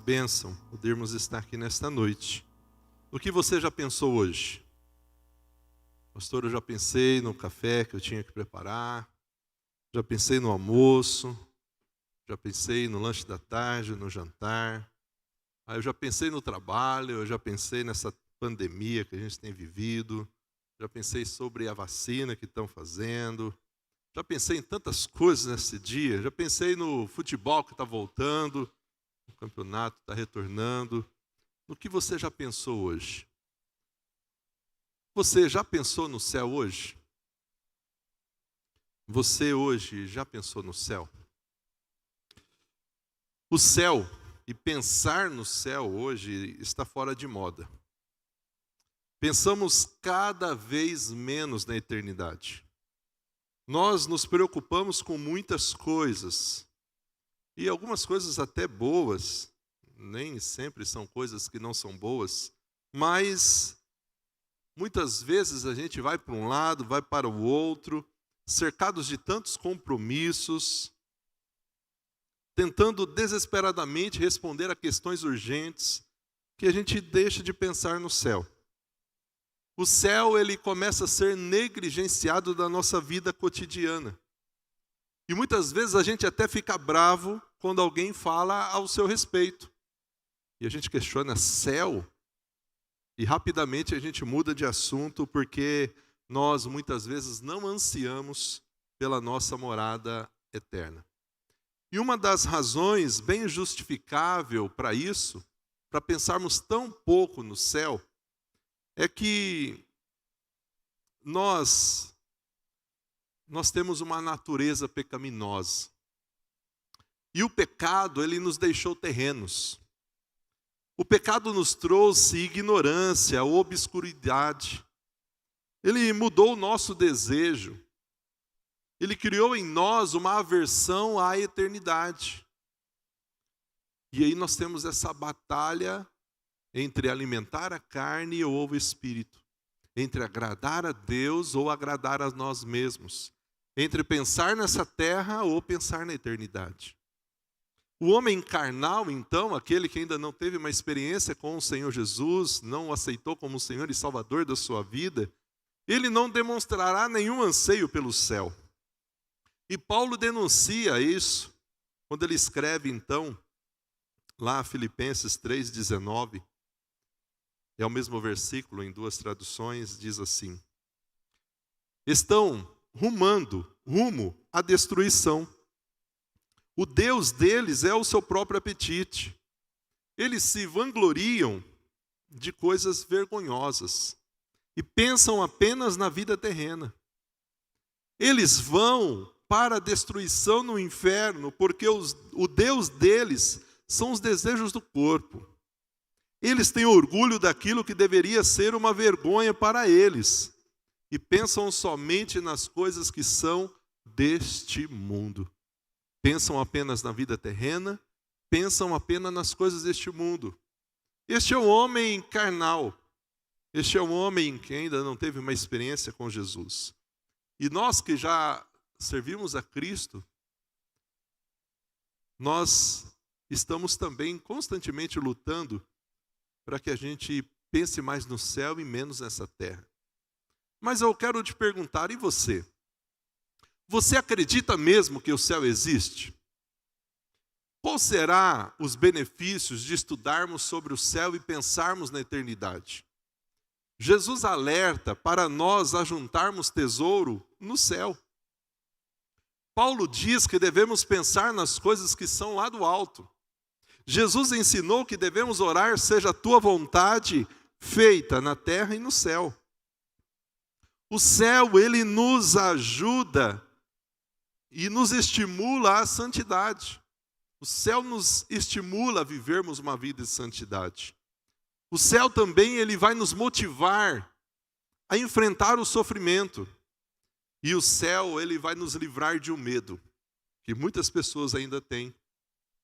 bênção podermos estar aqui nesta noite. O que você já pensou hoje? Pastor, eu já pensei no café que eu tinha que preparar, já pensei no almoço, já pensei no lanche da tarde, no jantar, eu já pensei no trabalho, eu já pensei nessa pandemia que a gente tem vivido, já pensei sobre a vacina que estão fazendo, já pensei em tantas coisas nesse dia, já pensei no futebol que está voltando, o campeonato está retornando. No que você já pensou hoje? Você já pensou no céu hoje? Você hoje já pensou no céu? O céu e pensar no céu hoje está fora de moda. Pensamos cada vez menos na eternidade. Nós nos preocupamos com muitas coisas, e algumas coisas até boas, nem sempre são coisas que não são boas, mas muitas vezes a gente vai para um lado, vai para o outro, cercados de tantos compromissos, tentando desesperadamente responder a questões urgentes, que a gente deixa de pensar no céu. O céu, ele começa a ser negligenciado da nossa vida cotidiana. E muitas vezes a gente até fica bravo quando alguém fala ao seu respeito. E a gente questiona céu, e rapidamente a gente muda de assunto, porque nós muitas vezes não ansiamos pela nossa morada eterna. E uma das razões bem justificável para isso, para pensarmos tão pouco no céu, é que nós temos uma natureza pecaminosa. E o pecado, ele nos deixou terrenos. O pecado nos trouxe ignorância, obscuridade. Ele mudou o nosso desejo. Ele criou em nós uma aversão à eternidade. E aí nós temos essa batalha entre alimentar a carne ou o espírito, entre agradar a Deus ou agradar a nós mesmos, entre pensar nessa terra ou pensar na eternidade. O homem carnal, então, aquele que ainda não teve uma experiência com o Senhor Jesus, não o aceitou como o Senhor e Salvador da sua vida, ele não demonstrará nenhum anseio pelo céu. E Paulo denuncia isso quando ele escreve, então, lá Filipenses 3,19, é o mesmo versículo em duas traduções, diz assim: estão rumo à destruição. O Deus deles é o seu próprio apetite. Eles se vangloriam de coisas vergonhosas e pensam apenas na vida terrena. Eles vão para a destruição no inferno, porque o Deus deles são os desejos do corpo. Eles têm orgulho daquilo que deveria ser uma vergonha para eles e pensam somente nas coisas que são deste mundo. Pensam apenas na vida terrena, pensam apenas nas coisas deste mundo. Este é o homem carnal. Este é o homem que ainda não teve uma experiência com Jesus. E nós que já servimos a Cristo, nós estamos também constantemente lutando para que a gente pense mais no céu e menos nessa terra. Mas eu quero te perguntar, e você? Você acredita mesmo que o céu existe? Qual será os benefícios de estudarmos sobre o céu e pensarmos na eternidade? Jesus alerta para nós ajuntarmos tesouro no céu. Paulo diz que devemos pensar nas coisas que são lá do alto. Jesus ensinou que devemos orar, seja a tua vontade feita na terra e no céu. O céu, ele nos ajuda e nos estimula à santidade. O céu nos estimula a vivermos uma vida de santidade. O céu também, ele vai nos motivar a enfrentar o sofrimento. E o céu, ele vai nos livrar de um medo que muitas pessoas ainda têm,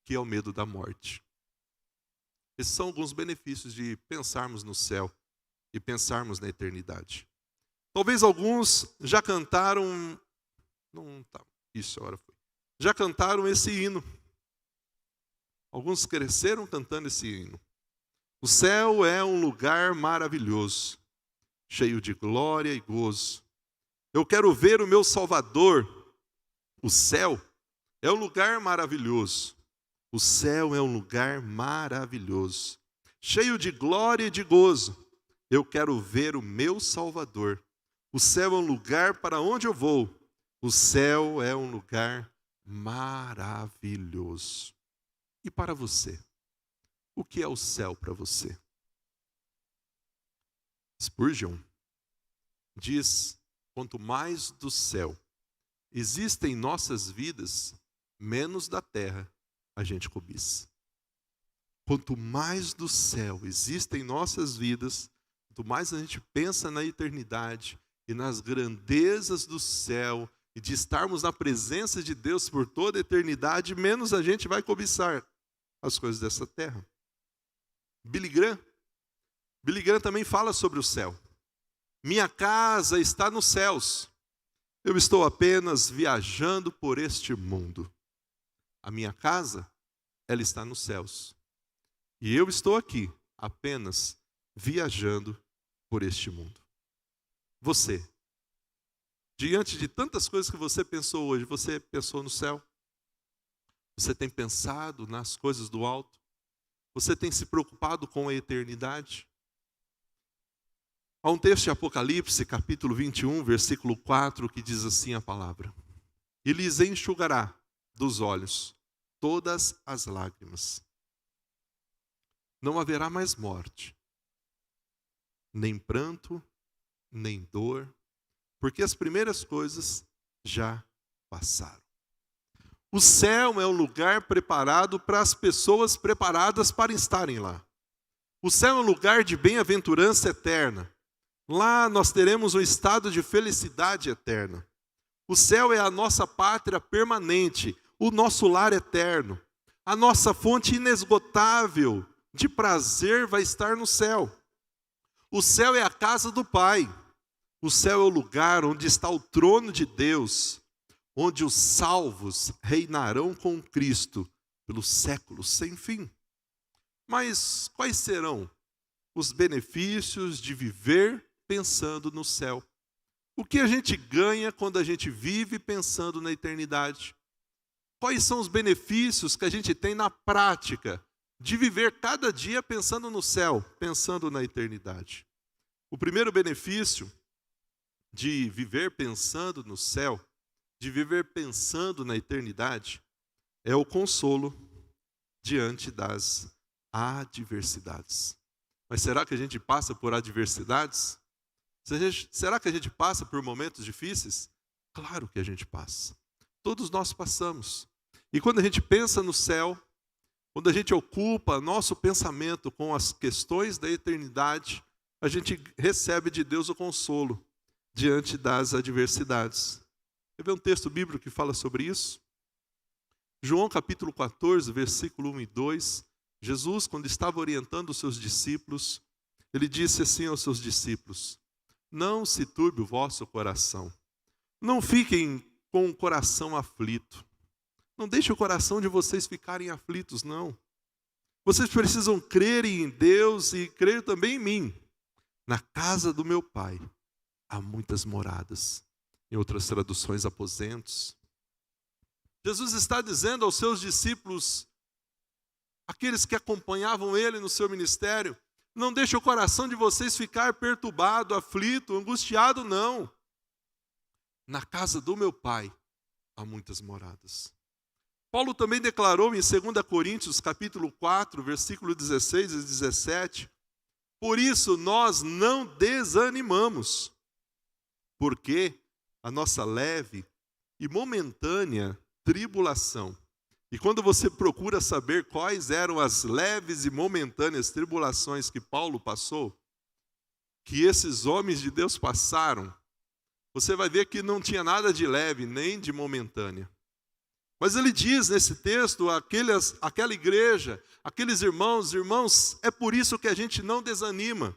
que é o medo da morte. Esses são alguns benefícios de pensarmos no céu e pensarmos na eternidade. Talvez alguns já cantaram, já cantaram esse hino. Alguns cresceram cantando esse hino. O céu é um lugar maravilhoso, cheio de glória e gozo. Eu quero ver o meu Salvador. O céu é um lugar maravilhoso. O céu é um lugar maravilhoso, cheio de glória e de gozo. Eu quero ver o meu Salvador. O céu é um lugar para onde eu vou. O céu é um lugar maravilhoso. E para você? O que é o céu para você? Spurgeon diz: quanto mais do céu existe em nossas vidas, menos da terra a gente cobiça. Quanto mais do céu existe em nossas vidas, quanto mais a gente pensa na eternidade e nas grandezas do céu e de estarmos na presença de Deus por toda a eternidade, menos a gente vai cobiçar as coisas dessa terra. Billy Graham também fala sobre o céu. Minha casa está nos céus. Eu estou apenas viajando por este mundo. A minha casa, ela está nos céus. E eu estou aqui, apenas viajando por este mundo. Você, diante de tantas coisas que você pensou hoje, você pensou no céu? Você tem pensado nas coisas do alto? Você tem se preocupado com a eternidade? Há um texto de Apocalipse, capítulo 21, versículo 4, que diz assim a palavra: e lhes enxugará dos olhos todas as lágrimas. Não haverá mais morte, nem pranto, nem dor, porque as primeiras coisas já passaram. O céu é um lugar preparado para as pessoas preparadas para estarem lá. O céu é um lugar de bem-aventurança eterna. Lá nós teremos um estado de felicidade eterna. O céu é a nossa pátria permanente, o nosso lar eterno. A nossa fonte inesgotável de prazer vai estar no céu. O céu é a casa do Pai. O céu é o lugar onde está o trono de Deus, onde os salvos reinarão com Cristo pelos séculos sem fim. Mas quais serão os benefícios de viver pensando no céu? O que a gente ganha quando a gente vive pensando na eternidade? Quais são os benefícios que a gente tem na prática de viver cada dia pensando no céu, pensando na eternidade? O primeiro benefício de viver pensando no céu, de viver pensando na eternidade, é o consolo diante das adversidades. Mas será que a gente passa por adversidades? Será que a gente passa por momentos difíceis? Claro que a gente passa. Todos nós passamos. E quando a gente pensa no céu, quando a gente ocupa nosso pensamento com as questões da eternidade, a gente recebe de Deus o consolo diante das adversidades. Quer ver um texto bíblico que fala sobre isso? João capítulo 14, versículo 1 e 2. Jesus, quando estava orientando os seus discípulos, ele disse assim aos seus discípulos: não se turbe o vosso coração. Não fiquem com o coração aflito. Não deixe o coração de vocês ficarem aflitos, não. Vocês precisam crer em Deus e crer também em mim. Na casa do meu Pai há muitas moradas. Em outras traduções, aposentos. Jesus está dizendo aos seus discípulos, aqueles que acompanhavam ele no seu ministério: não deixe o coração de vocês ficar perturbado, aflito, angustiado, não. Na casa do meu Pai há muitas moradas. Paulo também declarou em 2 Coríntios, capítulo 4, versículo 16 e 17, por isso nós não desanimamos, porque a nossa leve e momentânea tribulação. E quando você procura saber quais eram as leves e momentâneas tribulações que Paulo passou, que esses homens de Deus passaram, você vai ver que não tinha nada de leve nem de momentânea. Mas ele diz nesse texto, aquela igreja, aqueles irmãos, é por isso que a gente não desanima.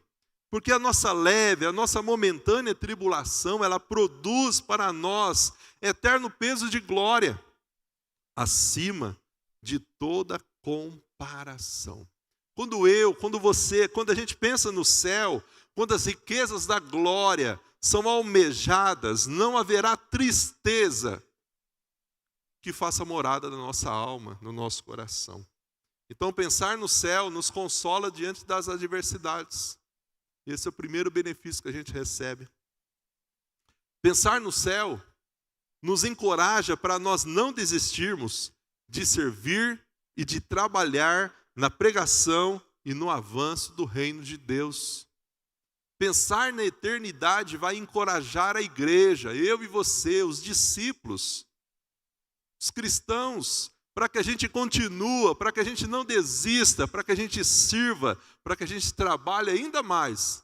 Porque a nossa leve, a nossa momentânea tribulação, ela produz para nós eterno peso de glória, acima de toda comparação. Quando você, quando a gente pensa no céu, quando as riquezas da glória são almejadas, não haverá tristeza que faça morada na nossa alma, no nosso coração. Então, pensar no céu nos consola diante das adversidades. Esse é o primeiro benefício que a gente recebe. Pensar no céu nos encoraja para nós não desistirmos de servir e de trabalhar na pregação e no avanço do reino de Deus. Pensar na eternidade vai encorajar a igreja, eu e você, os discípulos, os cristãos, para que a gente continue, para que a gente não desista, para que a gente sirva, para que a gente trabalhe ainda mais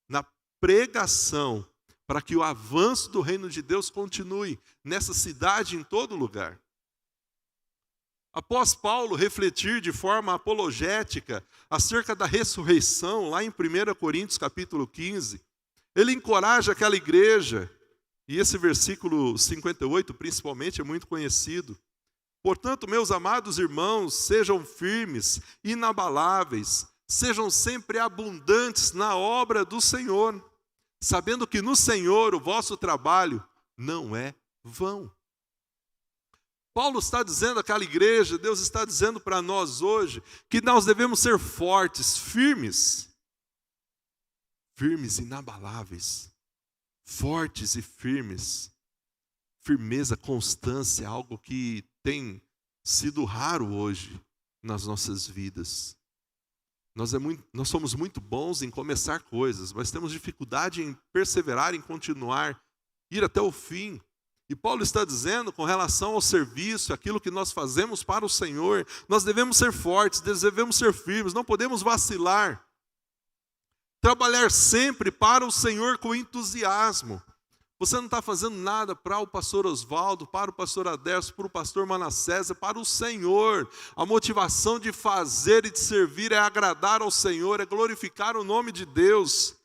na pregação, para que o avanço do reino de Deus continue nessa cidade, em todo lugar. Após Paulo refletir de forma apologética acerca da ressurreição, lá em 1 Coríntios capítulo 15, ele encoraja aquela igreja, e esse versículo 58 principalmente é muito conhecido. Portanto, meus amados irmãos, sejam firmes, inabaláveis, sejam sempre abundantes na obra do Senhor, sabendo que no Senhor o vosso trabalho não é vão. Paulo está dizendo àquela igreja, Deus está dizendo para nós hoje, que nós devemos ser fortes, firmes, inabaláveis, fortes e firmes. Firmeza, constância, algo que tem sido raro hoje nas nossas vidas. Nós somos muito bons em começar coisas, mas temos dificuldade em perseverar, em continuar, ir até o fim. E Paulo está dizendo, com relação ao serviço, aquilo que nós fazemos para o Senhor, nós devemos ser fortes, devemos ser firmes, não podemos vacilar. Trabalhar sempre para o Senhor com entusiasmo. Você não está fazendo nada para o pastor Oswaldo, para o pastor Aderso, para o pastor Manassés, é para o Senhor. A motivação de fazer e de servir é agradar ao Senhor, é glorificar o nome de Deus.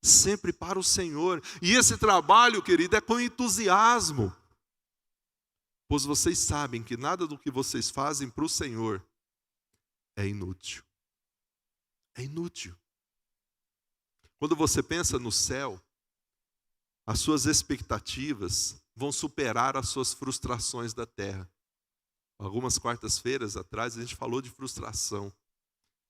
Sempre para o Senhor. E esse trabalho, querido, é com entusiasmo. Pois vocês sabem que nada do que vocês fazem para o Senhor é inútil. É inútil. Quando você pensa no céu, as suas expectativas vão superar as suas frustrações da terra. Algumas quartas-feiras atrás a gente falou de frustração.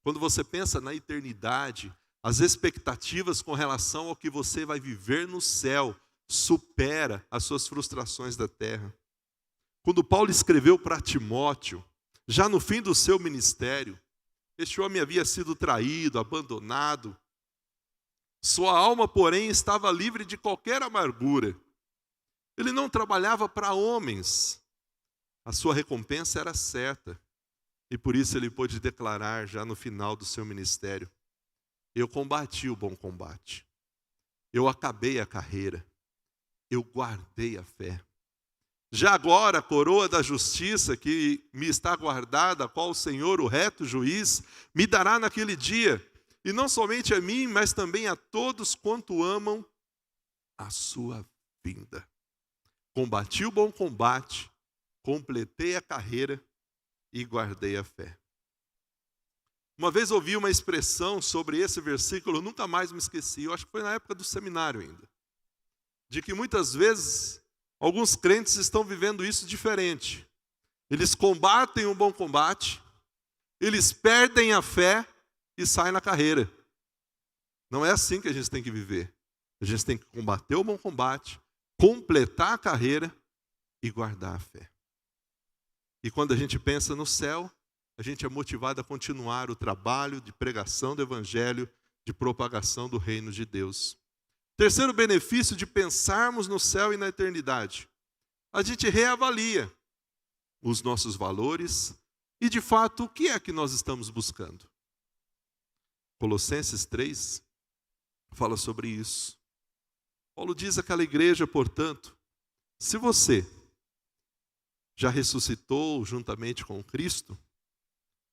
Quando você pensa na eternidade, as expectativas com relação ao que você vai viver no céu supera as suas frustrações da terra. Quando Paulo escreveu para Timóteo, já no fim do seu ministério, este homem havia sido traído, abandonado. Sua alma, porém, estava livre de qualquer amargura. Ele não trabalhava para homens. A sua recompensa era certa. E por isso ele pôde declarar, já no final do seu ministério: eu combati o bom combate. Eu acabei a carreira. Eu guardei a fé. Já agora a coroa da justiça que me está guardada, a qual o Senhor, o reto juiz, me dará naquele dia. E não somente a mim, mas também a todos quanto amam a sua vinda. Combati o bom combate, completei a carreira e guardei a fé. Uma vez ouvi uma expressão sobre esse versículo, nunca mais me esqueci, eu acho que foi na época do seminário ainda, de que muitas vezes alguns crentes estão vivendo isso diferente. Eles combatem o bom combate, eles perdem a fé e saem na carreira. Não é assim que a gente tem que viver. A gente tem que combater o bom combate, completar a carreira e guardar a fé. E quando a gente pensa no céu, a gente é motivado a continuar o trabalho de pregação do evangelho, de propagação do reino de Deus. Terceiro benefício de pensarmos no céu e na eternidade: a gente reavalia os nossos valores e, de fato, o que é que nós estamos buscando. Colossenses 3 fala sobre isso. Paulo diz àquela igreja, portanto, se você já ressuscitou juntamente com Cristo,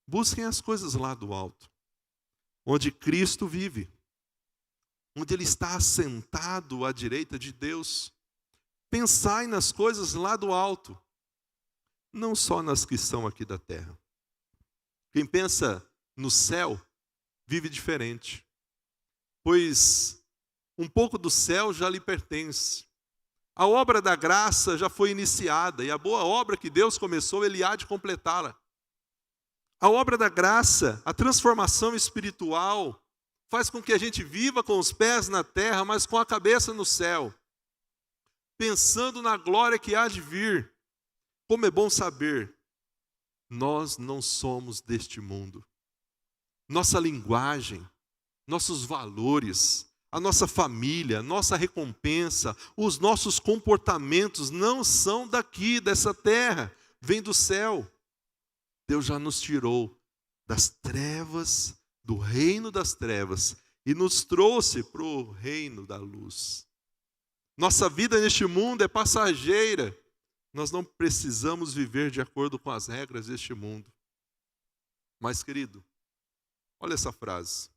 busquem as coisas lá do alto, onde Cristo vive, onde Ele está assentado à direita de Deus. Pensai nas coisas lá do alto, não só nas que são aqui da terra. Quem pensa no céu, vive diferente. Pois um pouco do céu já lhe pertence. A obra da graça já foi iniciada, e a boa obra que Deus começou, Ele há de completá-la. A obra da graça, a transformação espiritual, faz com que a gente viva com os pés na terra, mas com a cabeça no céu, pensando na glória que há de vir. Como é bom saber, nós não somos deste mundo. Nossa linguagem, nossos valores, a nossa família, a nossa recompensa, os nossos comportamentos não são daqui, dessa terra, vem do céu. Deus já nos tirou das trevas, do reino das trevas, e nos trouxe para o reino da luz. Nossa vida neste mundo é passageira. Nós não precisamos viver de acordo com as regras deste mundo. Mas, querido, olha essa frase.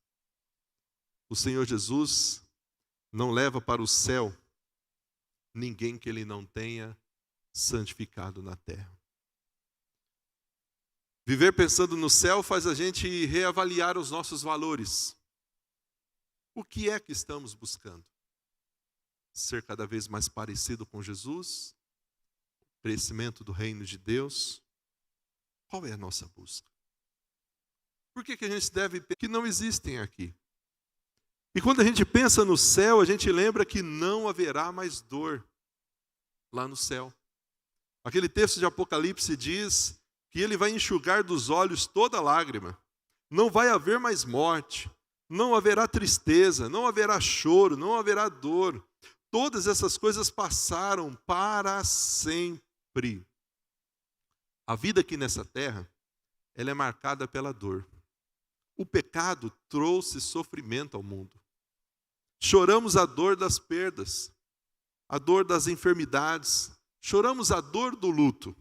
O Senhor Jesus não leva para o céu ninguém que Ele não tenha santificado na terra. Viver pensando no céu faz a gente reavaliar os nossos valores. O que é que estamos buscando? Ser cada vez mais parecido com Jesus? Crescimento do reino de Deus? Qual é a nossa busca? Por que a gente deve pensar que não existem aqui? E quando a gente pensa no céu, a gente lembra que não haverá mais dor lá no céu. Aquele texto de Apocalipse diz que Ele vai enxugar dos olhos toda lágrima. Não vai haver mais morte, não haverá tristeza, não haverá choro, não haverá dor. Todas essas coisas passaram para sempre. A vida aqui nessa terra, ela é marcada pela dor. O pecado trouxe sofrimento ao mundo. Choramos a dor das perdas, a dor das enfermidades, choramos a dor do luto.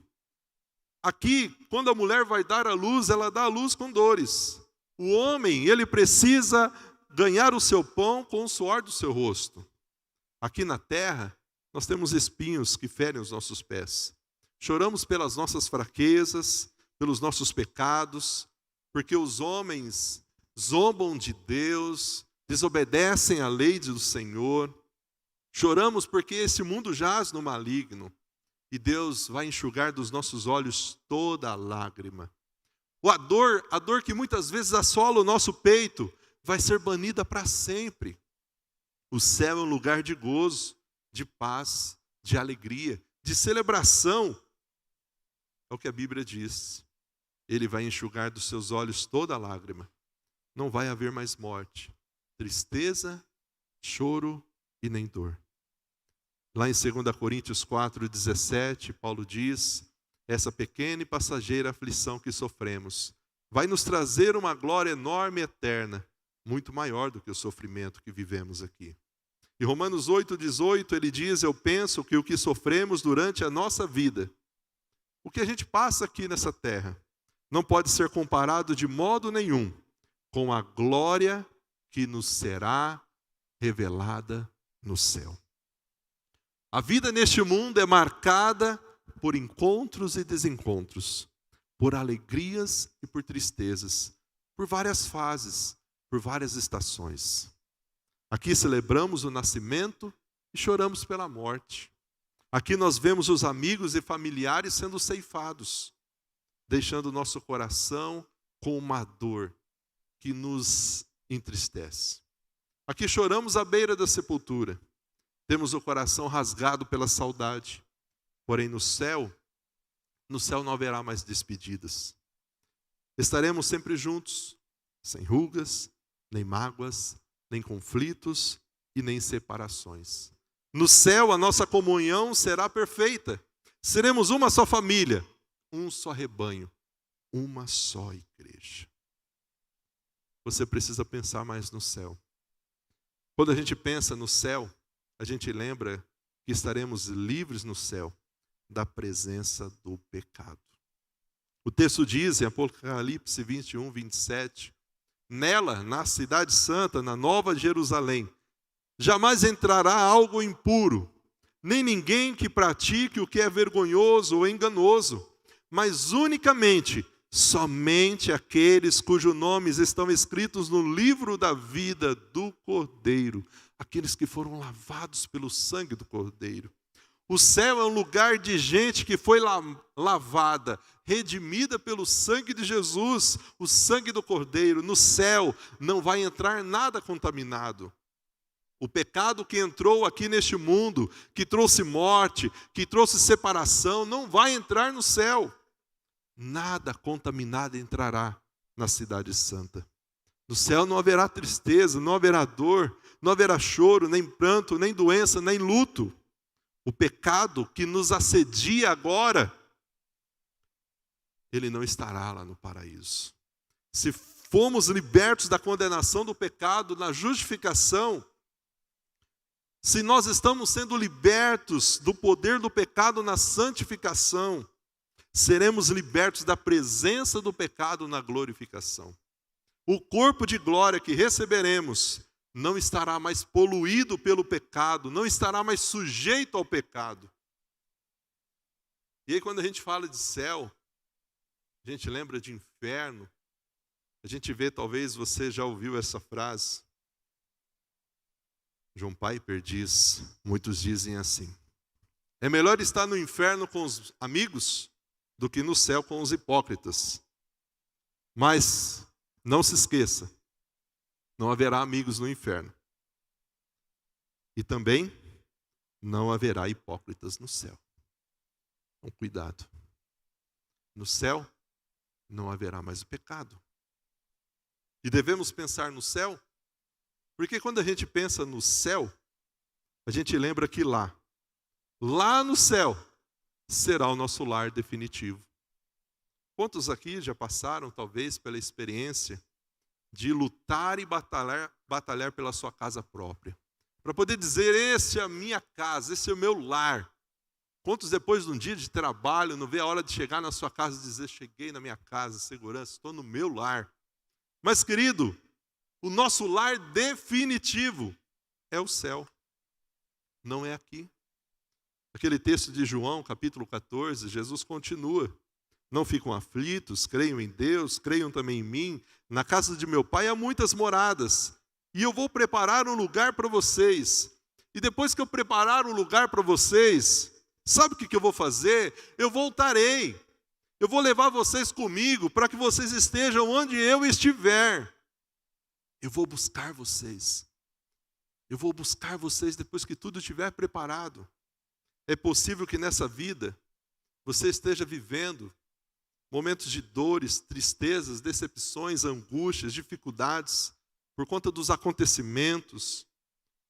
Aqui, quando a mulher vai dar à luz, ela dá à luz com dores. O homem, ele precisa ganhar o seu pão com o suor do seu rosto. Aqui na terra, nós temos espinhos que ferem os nossos pés. Choramos pelas nossas fraquezas, pelos nossos pecados, porque os homens zombam de Deus, desobedecem à lei do Senhor. Choramos porque esse mundo jaz no maligno. E Deus vai enxugar dos nossos olhos toda a lágrima. A dor que muitas vezes assola o nosso peito, vai ser banida para sempre. O céu é um lugar de gozo, de paz, de alegria, de celebração. É o que a Bíblia diz. Ele vai enxugar dos seus olhos toda a lágrima. Não vai haver mais morte, tristeza, choro e nem dor. Lá em 2 Coríntios 4:17, Paulo diz, essa pequena e passageira aflição que sofremos vai nos trazer uma glória enorme e eterna, muito maior do que o sofrimento que vivemos aqui. Em Romanos 8:18, ele diz, eu penso que o que sofremos durante a nossa vida, o que a gente passa aqui nessa terra, não pode ser comparado de modo nenhum com a glória que nos será revelada no céu. A vida neste mundo é marcada por encontros e desencontros, por alegrias e por tristezas, por várias fases, por várias estações. Aqui celebramos o nascimento e choramos pela morte. Aqui nós vemos os amigos e familiares sendo ceifados, deixando o nosso coração com uma dor que nos entristece. Aqui choramos à beira da sepultura. Temos o coração rasgado pela saudade. Porém, no céu não haverá mais despedidas. Estaremos sempre juntos, sem rugas, nem mágoas, nem conflitos e nem separações. No céu, a nossa comunhão será perfeita. Seremos uma só família, um só rebanho, uma só igreja. Você precisa pensar mais no céu. Quando a gente pensa no céu, a gente lembra que estaremos livres no céu da presença do pecado. O texto diz em Apocalipse 21:27, nela, na cidade santa, na nova Jerusalém, jamais entrará algo impuro, nem ninguém que pratique o que é vergonhoso ou enganoso, mas unicamente somente aqueles cujos nomes estão escritos no livro da vida do Cordeiro, aqueles que foram lavados pelo sangue do Cordeiro. O céu é um lugar de gente que foi lavada, redimida pelo sangue de Jesus, o sangue do Cordeiro. No céu não vai entrar nada contaminado. O pecado que entrou aqui neste mundo, que trouxe morte, que trouxe separação, não vai entrar no céu. Nada contaminado entrará na cidade santa. No céu não haverá tristeza, não haverá dor, não haverá choro, nem pranto, nem doença, nem luto. O pecado que nos assedia agora, ele não estará lá no paraíso. Se fomos libertos da condenação do pecado, na justificação, se nós estamos sendo libertos do poder do pecado na santificação, seremos libertos da presença do pecado na glorificação. O corpo de glória que receberemos não estará mais poluído pelo pecado, não estará mais sujeito ao pecado. E aí quando a gente fala de céu, a gente lembra de inferno, a gente vê, talvez você já ouviu essa frase, John Piper diz, muitos dizem assim: é melhor estar no inferno com os amigos do que no céu com os hipócritas. Mas não se esqueça, não haverá amigos no inferno. E também não haverá hipócritas no céu. Então, cuidado. No céu não haverá mais o pecado. E devemos pensar no céu, porque quando a gente pensa no céu, a gente lembra que lá no céu, será o nosso lar definitivo. Quantos aqui já passaram, talvez, pela experiência de lutar e batalhar pela sua casa própria? Para poder dizer, esse é a minha casa, esse é o meu lar. Quantos depois de um dia de trabalho, não vê a hora de chegar na sua casa e dizer, cheguei na minha casa, segurança, estou no meu lar. Mas, querido, o nosso lar definitivo é o céu, não é aqui. Aquele texto de João, capítulo 14, Jesus continua. Não ficam aflitos, creiam em Deus, creiam também em mim. Na casa de meu pai há muitas moradas. E eu vou preparar um lugar para vocês. E depois que eu preparar um lugar para vocês, sabe o que eu vou fazer? Eu voltarei. Eu vou levar vocês comigo para que vocês estejam onde eu estiver. Eu vou buscar vocês. Eu vou buscar vocês depois que tudo estiver preparado. É possível que nessa vida você esteja vivendo momentos de dores, tristezas, decepções, angústias, dificuldades, por conta dos acontecimentos.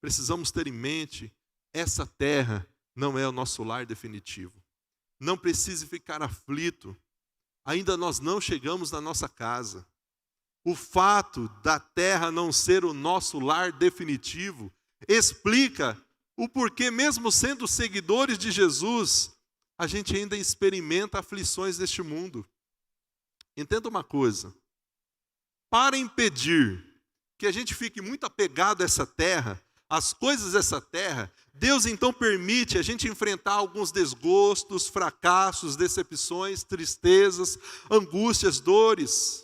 Precisamos ter em mente, essa terra não é o nosso lar definitivo. Não precise ficar aflito, ainda nós não chegamos na nossa casa. O fato da terra não ser o nosso lar definitivo explica o porquê, mesmo sendo seguidores de Jesus, a gente ainda experimenta aflições neste mundo. Entenda uma coisa, para impedir que a gente fique muito apegado a essa terra, às coisas dessa terra, Deus então permite a gente enfrentar alguns desgostos, fracassos, decepções, tristezas, angústias, dores.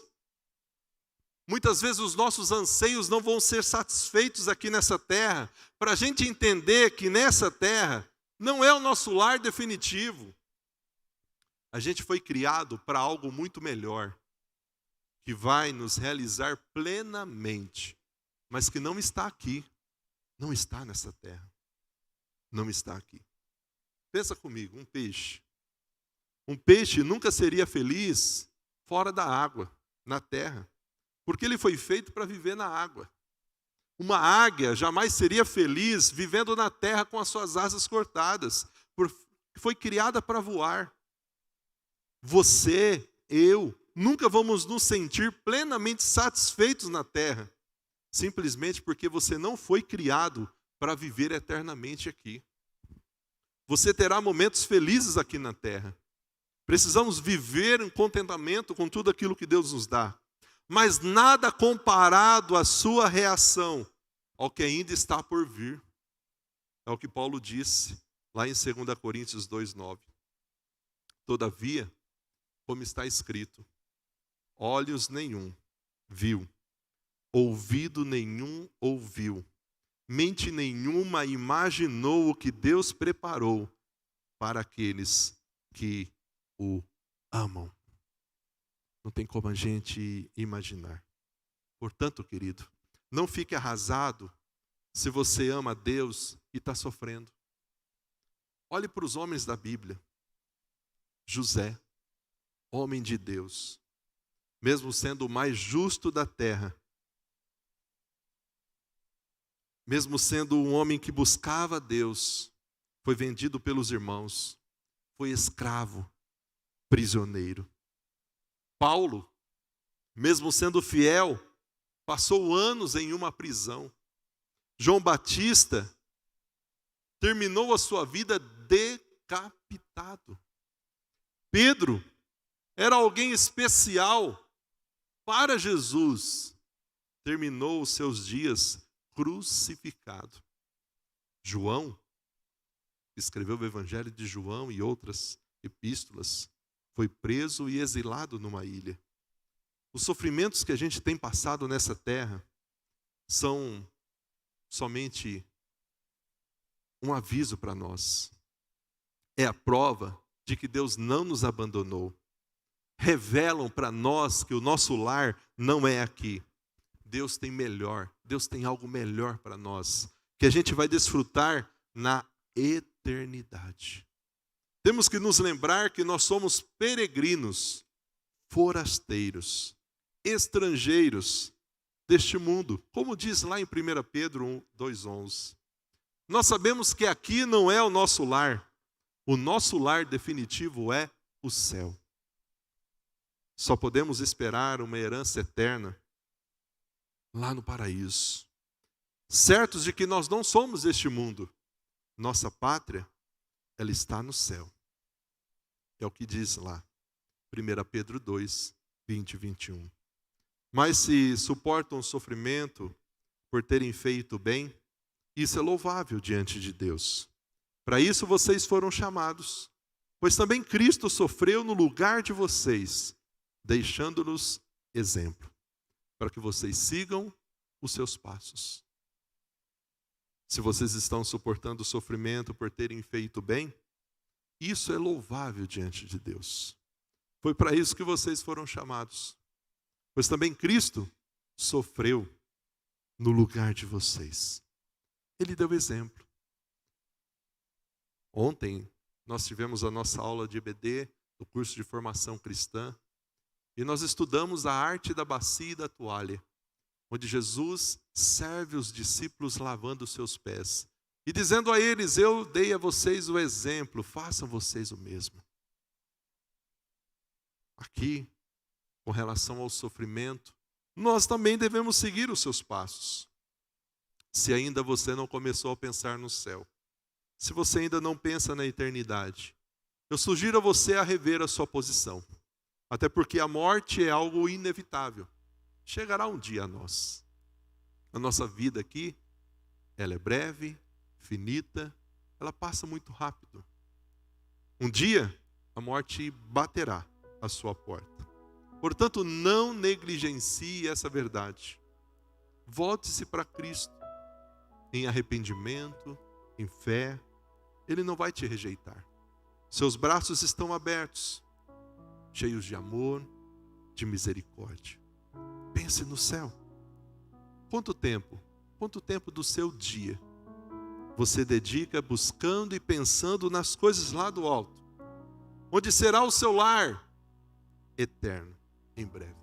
Muitas vezes os nossos anseios não vão ser satisfeitos aqui nessa terra, para a gente entender que nessa terra não é o nosso lar definitivo. A gente foi criado para algo muito melhor, que vai nos realizar plenamente, mas que não está aqui, não está nessa terra, não está aqui. Pensa comigo, um peixe. Um peixe nunca seria feliz fora da água, na terra, porque ele foi feito para viver na água. Uma águia jamais seria feliz vivendo na terra com as suas asas cortadas, porque foi criada para voar. Você, eu, nunca vamos nos sentir plenamente satisfeitos na terra, simplesmente porque você não foi criado para viver eternamente aqui. Você terá momentos felizes aqui na terra. Precisamos viver em contentamento com tudo aquilo que Deus nos dá. Mas nada comparado à sua reação ao que ainda está por vir. É o que Paulo disse lá em 2 Coríntios 2:9. Todavia, como está escrito, olhos nenhum viu, ouvido nenhum ouviu, mente nenhuma imaginou o que Deus preparou para aqueles que o amam. Não tem como a gente imaginar. Portanto, querido, não fique arrasado se você ama a Deus e está sofrendo. Olhe para os homens da Bíblia. José, homem de Deus, mesmo sendo o mais justo da terra, mesmo sendo um homem que buscava Deus, foi vendido pelos irmãos, foi escravo, prisioneiro. Paulo, mesmo sendo fiel, passou anos em uma prisão. João Batista terminou a sua vida decapitado. Pedro era alguém especial para Jesus, terminou os seus dias crucificado. João, que escreveu o Evangelho de João e outras epístolas, foi preso e exilado numa ilha. Os sofrimentos que a gente tem passado nessa terra são somente um aviso para nós. É a prova de que Deus não nos abandonou. Revelam para nós que o nosso lar não é aqui. Deus tem melhor, Deus tem algo melhor para nós, que a gente vai desfrutar na eternidade. Temos que nos lembrar que nós somos peregrinos, forasteiros, estrangeiros deste mundo, como diz lá em 1 Pedro 2,11. Nós sabemos que aqui não é o nosso lar definitivo é o céu. Só podemos esperar uma herança eterna lá no paraíso, certos de que nós não somos deste mundo. Nossa pátria, ela está no céu. É o que diz lá, 1 Pedro 2, 20 e 21. Mas se suportam sofrimento por terem feito bem, isso é louvável diante de Deus. Para isso vocês foram chamados, pois também Cristo sofreu no lugar de vocês, deixando-nos exemplo, para que vocês sigam os seus passos. Se vocês estão suportando o sofrimento por terem feito bem, isso é louvável diante de Deus. Foi para isso que vocês foram chamados. Pois também Cristo sofreu no lugar de vocês. Ele deu exemplo. Ontem nós tivemos a nossa aula de EBD, do curso de formação cristã, e nós estudamos a arte da bacia e da toalha, onde Jesus serve os discípulos lavando os seus pés e dizendo a eles: eu dei a vocês o exemplo, façam vocês o mesmo. Aqui, com relação ao sofrimento, nós também devemos seguir os seus passos. Se ainda você não começou a pensar no céu, se você ainda não pensa na eternidade, eu sugiro a você a rever a sua posição. Até porque a morte é algo inevitável. Chegará um dia a nós. A nossa vida aqui, ela é breve, finita, ela passa muito rápido. Um dia, a morte baterá à sua porta. Portanto, não negligencie essa verdade. Volte-se para Cristo em arrependimento, em fé. Ele não vai te rejeitar. Seus braços estão abertos, cheios de amor, de misericórdia. Pense no céu. Quanto tempo do seu dia você dedica buscando e pensando nas coisas lá do alto, onde será o seu lar eterno em breve?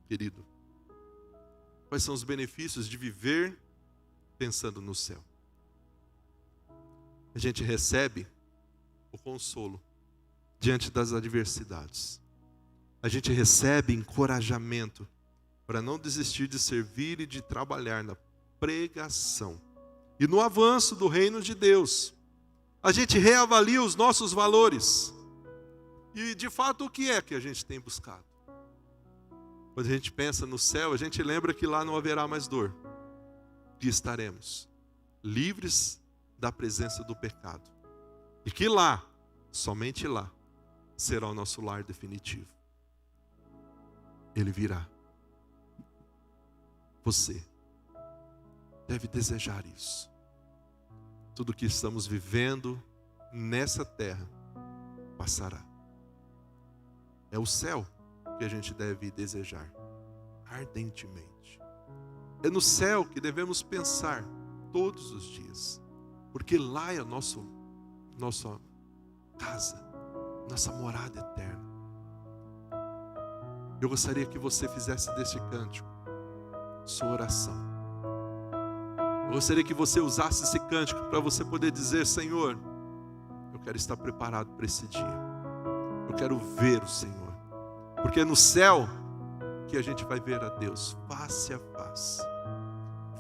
Querido, quais são os benefícios de viver pensando no céu? A gente recebe o consolo diante das adversidades. A gente recebe encorajamento para não desistir de servir e de trabalhar na pregação e no avanço do reino de Deus. A gente reavalia os nossos valores. E de fato, o que é que a gente tem buscado? Quando a gente pensa no céu, a gente lembra que lá não haverá mais dor, que estaremos livres da presença do pecado, e que lá, somente lá, será o nosso lar definitivo. Ele virá. Você deve desejar isso. Tudo que estamos vivendo nessa terra passará. É o céu que a gente deve desejar ardentemente. É no céu que devemos pensar todos os dias, porque lá é a nossa casa, nossa morada eterna. Eu gostaria que você fizesse desse cântico sua oração. Eu gostaria que você usasse esse cântico para você poder dizer: Senhor, eu quero estar preparado para esse dia. Eu quero ver o Senhor. Porque é no céu que a gente vai ver a Deus face a face.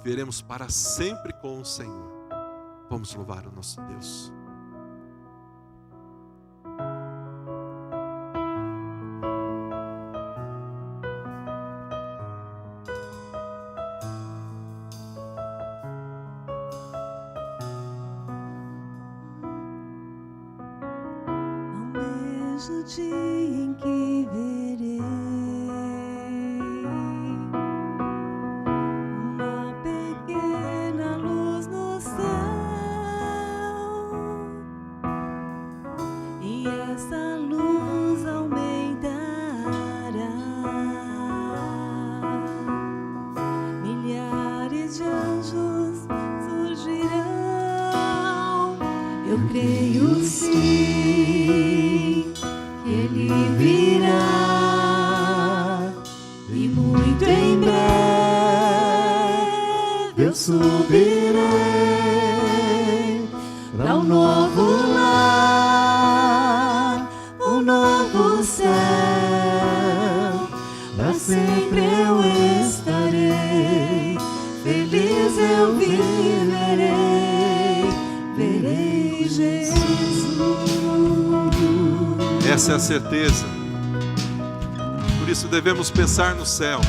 Veremos para sempre com o Senhor. Vamos louvar o nosso Deus. O dia em que verei uma pequena luz no céu, e essa luz aumentará, milhares de anjos surgirão. Eu creio sim, Ele virá, e muito em breve eu subirei para um novo lar, um novo céu. Para sempre eu estarei, feliz eu viverei, verei Jesus. Essa é a certeza. Por isso devemos pensar no céu.